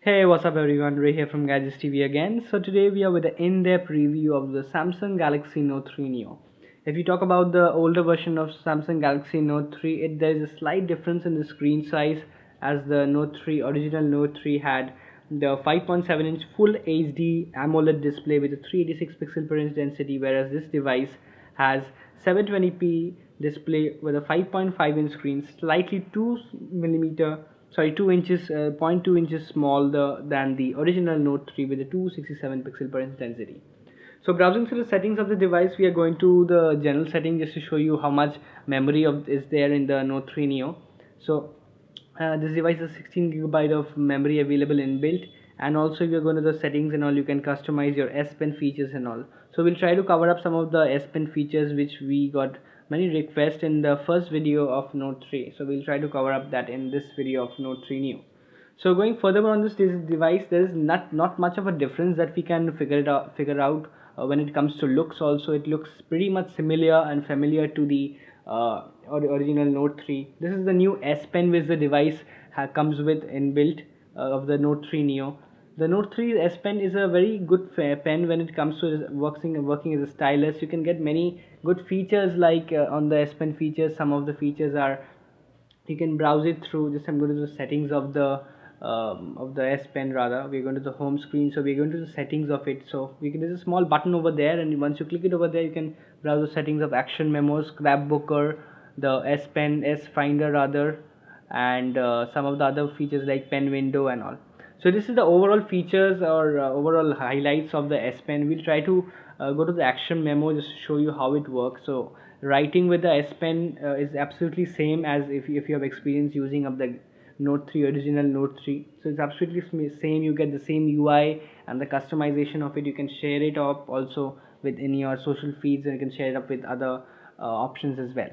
Hey, what's up everyone? Ray here from Gadgets TV again. So today we are with an in-depth review of the Samsung Galaxy Note 3 Neo. If you talk about the older version of Samsung Galaxy Note 3, there is a slight difference in the screen size, as the Note 3 original Note 3 had the 5.7-inch Full HD Amoled display with a 386 pixel per inch density, whereas this device has 720p display with a 5.5-inch screen, slightly 2 inches, 0.2 inches smaller than the original Note 3 with a 267 pixel per inch density. So browsing through the settings of the device, we are going to the general setting just to show you how much memory is there in the Note 3 Neo. So this device has 16 GB of memory available inbuilt, and also if you're going to the settings and all, you can customize your S Pen features and all. So we'll try to cover up some of the S Pen features which we got many requests in the first video of Note 3. So we'll try to cover up that in this video of Note 3 Neo. So going further on this device, there is not much of a difference that we can figure out when it comes to looks. Also, it looks pretty much similar and familiar to the original Note 3. This is the new S Pen which the device comes with inbuilt of the Note 3 Neo. The Note 3 S Pen is a very good pen when it comes to working as a stylus. You can get many good features like on the S Pen features. Some of the features are, you can browse it through. Just I'm going to the settings of the S Pen. Rather, we're going to the home screen, so we're going to the settings of it. So there's a small button over there, and once you click it over there, you can browse the settings of action memos, Scrapbooker, the S Pen, S Finder rather, and some of the other features like pen window and all. So this is the overall features or overall highlights of the S Pen. We'll try to go to the action memo just to show you how it works. So writing with the S Pen is absolutely same as if you have experience using of the Note 3 original Note 3. So it's absolutely same. You get the same UI and the customization of it. You can share it up also within your social feeds, and you can share it up with other options as well.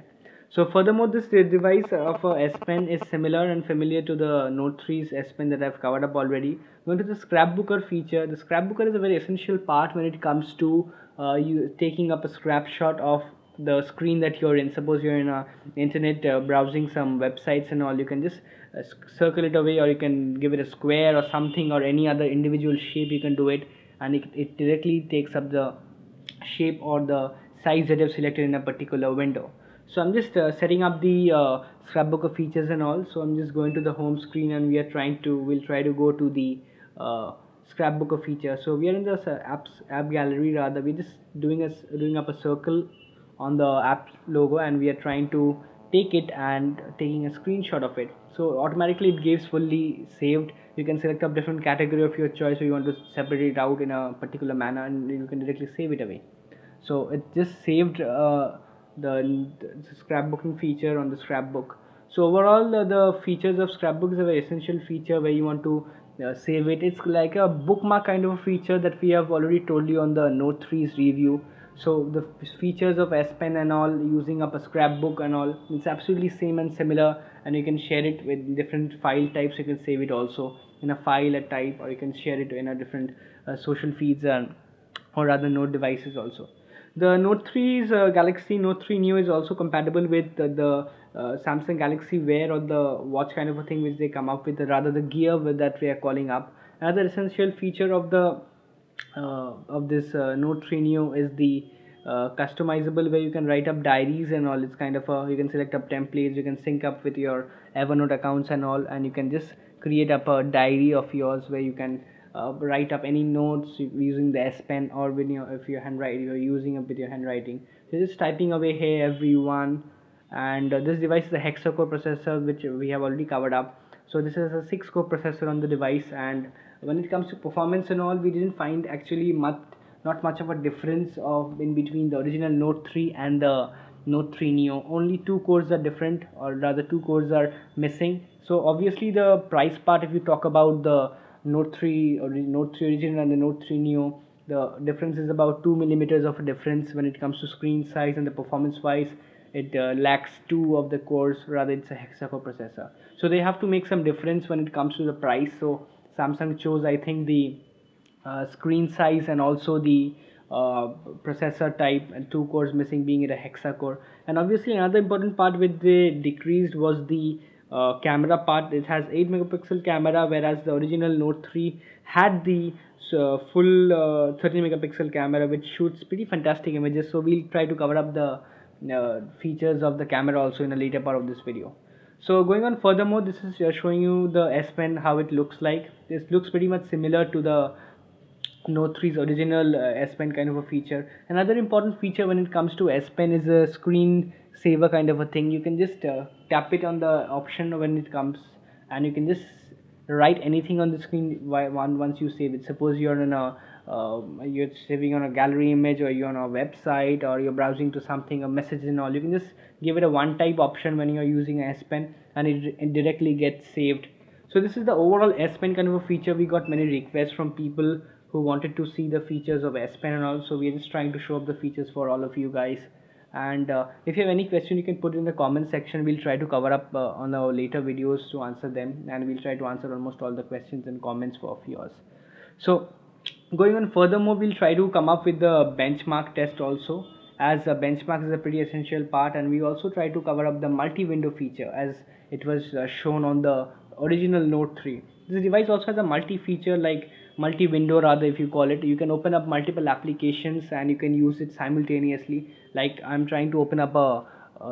So furthermore, this device of a S Pen is similar and familiar to the Note 3's S Pen that I've covered up already. Going to the Scrapbooker feature. The Scrapbooker is a very essential part when it comes to you taking up a snapshot of the screen that you're in. Suppose you're in a internet browsing some websites and all, you can just circle it away, or you can give it a square or something, or any other individual shape you can do it, and it directly takes up the shape or the size that you've selected in a particular window. So I'm just setting up the Scrapbooker features and all. So I'm just going to the home screen, and we'll try to go to the Scrapbooker feature. So we are in the app gallery rather. We're just doing up a circle on the app logo, and we are trying to take it and taking a screenshot of it. So automatically it gives fully saved. You can select a different category of your choice, so you want to separate it out in a particular manner, and you can directly save it away. So it just saved the scrapbooking feature on the scrapbook. So overall, the features of scrapbook is a very essential feature where you want to save it. It's like a bookmark kind of a feature that we have already told you on the Note 3's review. So the features of S Pen and all, using up a scrapbook and all, it's absolutely same and similar, and you can share it with different file types. You can save it also in a file a type, or you can share it in a different social feeds and or other Note devices also. The Note 3's Galaxy Note 3 Neo is also compatible with the Samsung Galaxy Wear or the watch kind of a thing which they come up with, rather the gear that we are calling up. Another essential feature of this Note 3 Neo is the customizable, where you can write up diaries and all. It's kind of you can select up templates, you can sync up with your Evernote accounts and all, and you can just create up a diary of yours where you can write up any notes using the S Pen, or when if you're using it with your handwriting. So just typing away, hey everyone. And this device is a Hexa Core processor, which we have already covered up. So this is a 6-core processor on the device, and when it comes to performance and all, we didn't find actually not much of a difference in between the original Note 3 and the Note 3 Neo. Only 2 cores are different, or rather 2 cores are missing. So obviously the price part, if you talk about the Note 3 or Note 3 original and the Note 3 Neo, the difference is about 2 millimeters of a difference when it comes to screen size, and the performance wise it lacks 2 of the cores. Rather, it's a Hexa-core processor, so they have to make some difference when it comes to the price. So Samsung chose, I think, the screen size and also the processor type, and 2 cores missing, being it a Hexa core. And obviously another important part which they decreased was the camera part. It has 8 megapixel camera, whereas the original Note 3 had the full 30 megapixel camera, which shoots pretty fantastic images. So we'll try to cover up the features of the camera also in a later part of this video. So going on furthermore, this is showing you the S Pen, how it looks like. This looks pretty much similar to the Note 3's original S Pen kind of a feature. Another important feature when it comes to S Pen is a screen saver kind of a thing. You can just tap it on the option when it comes, and you can just write anything on the screen once you save it. Suppose you're in a you're saving on a gallery image, or you're on a website, or you're browsing to something, a message and all. You can just give it a one type option when you're using a S Pen, and it directly gets saved. So this is the overall S Pen kind of a feature. We got many requests from people who wanted to see the features of S Pen and all, so we're just trying to show up the features for all of you guys. And if you have any question, you can put it in the comment section. We'll try to cover up on our later videos to answer them, and we'll try to answer almost all the questions and comments of yours. So going on furthermore, we'll try to come up with the benchmark test also, as a benchmark is a pretty essential part, and we also try to cover up the multi-window feature as it was shown on the original Note 3. This device also has a multi-feature, like multi-window rather, if you call it. You can open up multiple applications and you can use it simultaneously. Like I'm trying to open up a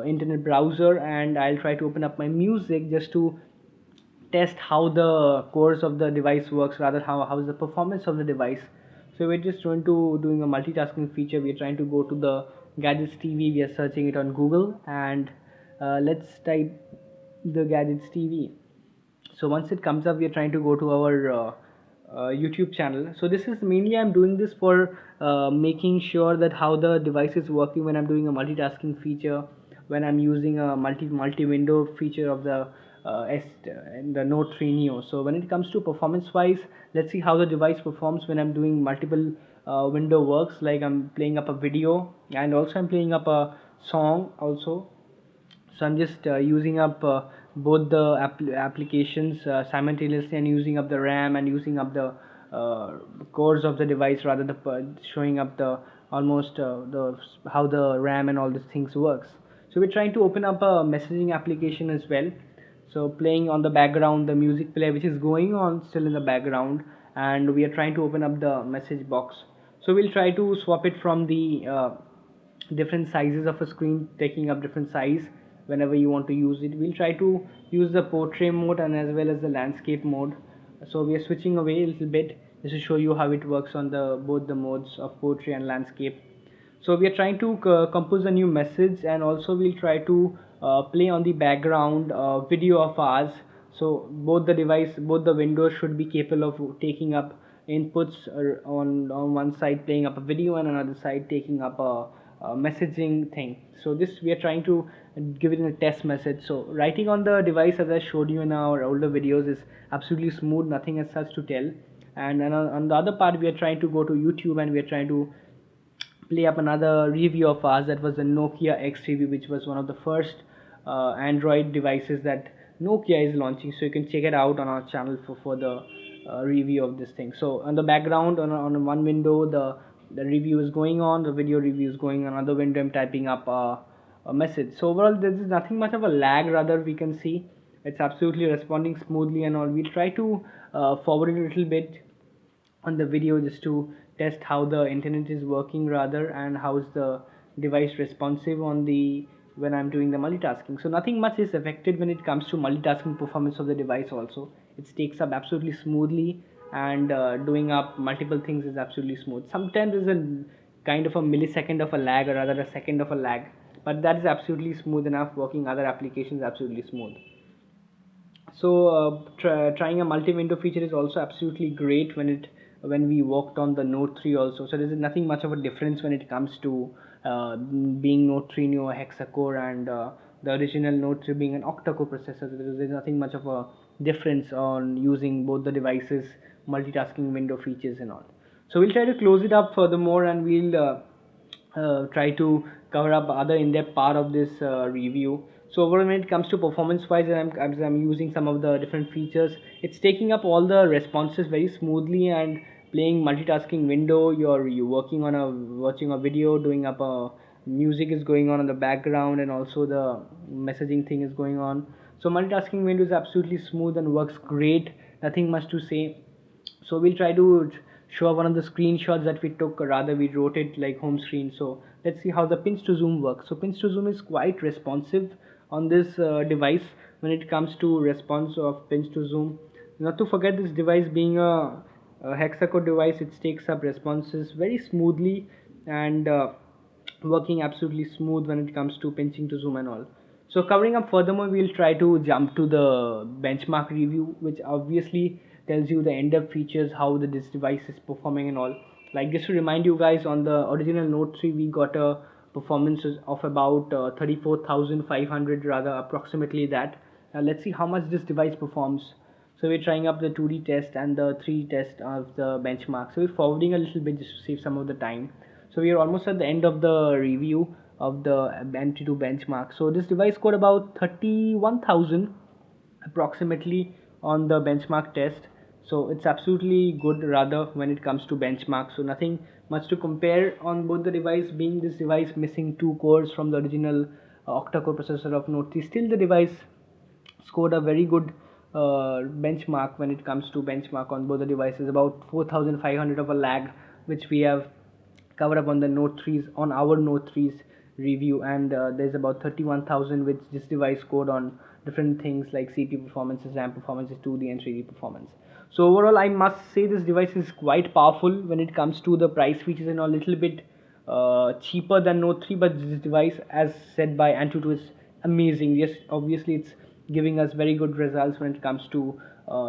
internet browser, and I'll try to open up my music just to test how the cores of the device works, rather how is the performance of the device. So we're just trying to doing a multitasking feature. We're trying to go to the gadgets TV, we are searching it on Google, and let's type the gadgets TV. So once it comes up, we are trying to go to our YouTube channel. So this is mainly, I'm doing this for making sure that how the device is working when I'm doing a multitasking feature, when I'm using a multi window feature of the the Note 3 Neo. So when it comes to performance wise, let's see how the device performs when I'm doing multiple window works, like I'm playing up a video and also I'm playing up a song also. So I'm just using up both the applications simultaneously, and using up the RAM and using up the cores of the device, rather showing up the almost the how the RAM and all these things works. So we're trying to open up a messaging application as well. So playing on the background the music player which is going on still in the background, and we are trying to open up the message box. So we'll try to swap it from the different sizes of a screen, taking up different size whenever you want to use it. We'll try to use the portrait mode and as well as the landscape mode. So we are switching away a little bit just to show you how it works on the both the modes of portrait and landscape. So we are trying to compose a new message, and also we'll try to play on the background video of ours. So both the windows should be capable of taking up inputs on one side, playing up a video, and another side taking up a messaging thing. So this we are trying to give it in a test message. So writing on the device, as I showed you in our older videos, is absolutely smooth, nothing as such to tell. And on the other part, we are trying to go to YouTube, and we are trying to play up another review of ours. That was the Nokia X review, which was one of the first Android devices that Nokia is launching. So you can check it out on our channel for the review of this thing. So on the background, on one window, the review is going on, the video review is going on. Another window, I'm typing up a message. So overall, there is nothing much of a lag, rather we can see it's absolutely responding smoothly and all. We'll try to forward it a little bit on the video just to test how the internet is working, rather, and how is the device responsive on the when I'm doing the multitasking. So nothing much is affected when it comes to multitasking performance of the device also. It takes up absolutely smoothly, and doing up multiple things is absolutely smooth. Sometimes there's a kind of a millisecond of a lag, or rather a second of a lag, but that is absolutely smooth enough. Working other applications absolutely smooth. So trying a multi-window feature is also absolutely great when we worked on the Note 3 also. So there is nothing much of a difference when it comes to being Note 3 Neo Hexa Core, and the original Note 3 being an octa-core processor. So there is nothing much of a difference on using both the devices, multitasking window features and all. So we'll try to close it up furthermore, and we'll try to cover up other in-depth part of this review. So overall, when it comes to performance wise, as I'm using some of the different features, it's taking up all the responses very smoothly, and playing multitasking window, you're working on watching a video, doing up a music is going on in the background, and also the messaging thing is going on. So multitasking window is absolutely smooth and works great, nothing much to say. So we'll try to show one of the screenshots that we took, or rather we wrote it like home screen. So let's see how the pinch to zoom works. So pinch to zoom is quite responsive on this device when it comes to response of pinch to zoom. Not to forget, this device being a hexa core device, it takes up responses very smoothly, and working absolutely smooth when it comes to pinching to zoom and all. So covering up furthermore, we'll try to jump to the benchmark review, which obviously tells you the in-depth features, how this device is performing and all. Like, just to remind you guys, on the original Note 3 we got a performance of about 34,500, rather approximately that. Now let's see how much this device performs. So we're trying up the 2D test and the 3D test of the benchmark. So we're forwarding a little bit just to save some of the time. So we are almost at the end of the review of the MT2 benchmark. So this device scored about 31,000 approximately on the benchmark test. So it's absolutely good rather when it comes to benchmark. So nothing much to compare on both the device, being this device missing 2 cores from the original octa-core processor of Note 3. Still the device scored a very good benchmark when it comes to benchmark on both the devices, about 4,500 of a lag, which we have covered up on the Note 3's, on our Note 3's review. And there's about 31,000 which this device scored on different things like CPU performances, RAM performances, 2D and 3D performance. So overall, I must say this device is quite powerful when it comes to the price features, and a little bit cheaper than Note 3, but this device, as said by Antutu, is amazing. Yes, obviously it's giving us very good results when it comes to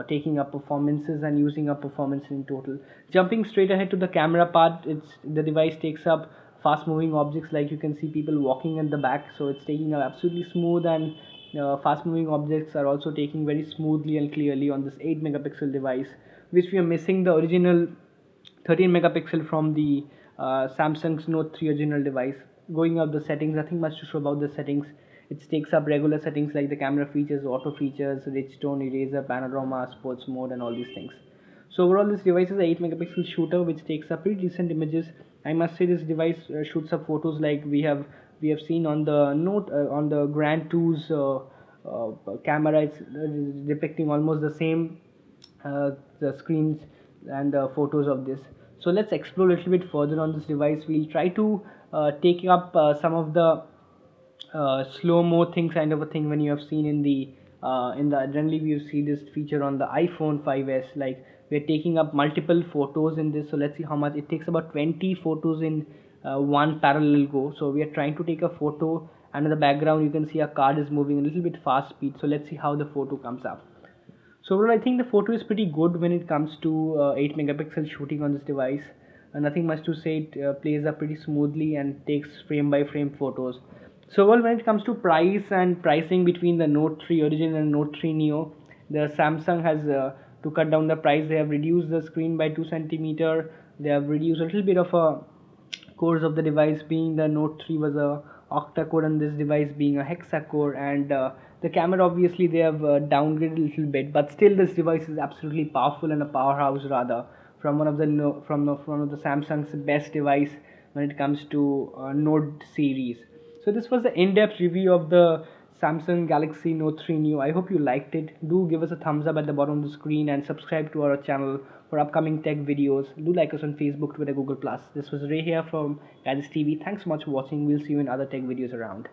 taking up performances and using up performance in total. Jumping straight ahead to the camera part, the device takes up fast moving objects, like you can see people walking in the back, so it's taking up absolutely smooth, and fast moving objects are also taking very smoothly and clearly on this 8 megapixel device, which we are missing the original 13 megapixel from the Samsung's Note 3 original device. Going up the settings, nothing much to show about the settings. It takes up regular settings like the camera features, auto features, rich tone, eraser, panorama, sports mode, and all these things. So overall, this device is a 8 megapixel shooter which takes up pretty decent images. I must say this device shoots up photos like we have seen on the Note on the Grand 2's camera. It's depicting almost the same the screens and the photos of this. So let's explore a little bit further on this device. We'll try to take up some of the slow-mo thing kind of a thing when you have seen in the generally we see this feature on the iPhone 5s, like we're taking up multiple photos in this. So let's see how much it takes. About 20 photos in one parallel go. So we are trying to take a photo, and in the background you can see a card is moving a little bit fast speed. So let's see how the photo comes up. So overall, I think the photo is pretty good when it comes to 8 megapixel shooting on this device. Nothing much to say. It plays up pretty smoothly and takes frame by frame photos. So well, when it comes to price and pricing between the Note 3 original and Note 3 Neo, the Samsung has to cut down the price. They have reduced the screen by 2 centimeter. They have reduced a little bit of a cores of the device, being the Note 3 was a octa-core and this device being a hexa core, and the camera obviously they have downgraded a little bit, but still this device is absolutely powerful and a powerhouse rather, from one of the one of the Samsung's best device when it comes to Note series. So this was the in-depth review of the Samsung Galaxy Note 3 Neo. I hope you liked it. Do give us a thumbs up at the bottom of the screen and subscribe to our channel for upcoming tech videos. Do like us on Facebook, Twitter, Google+. This was Ray here from Gadgets TV. Thanks so much for watching. We'll see you in other tech videos around.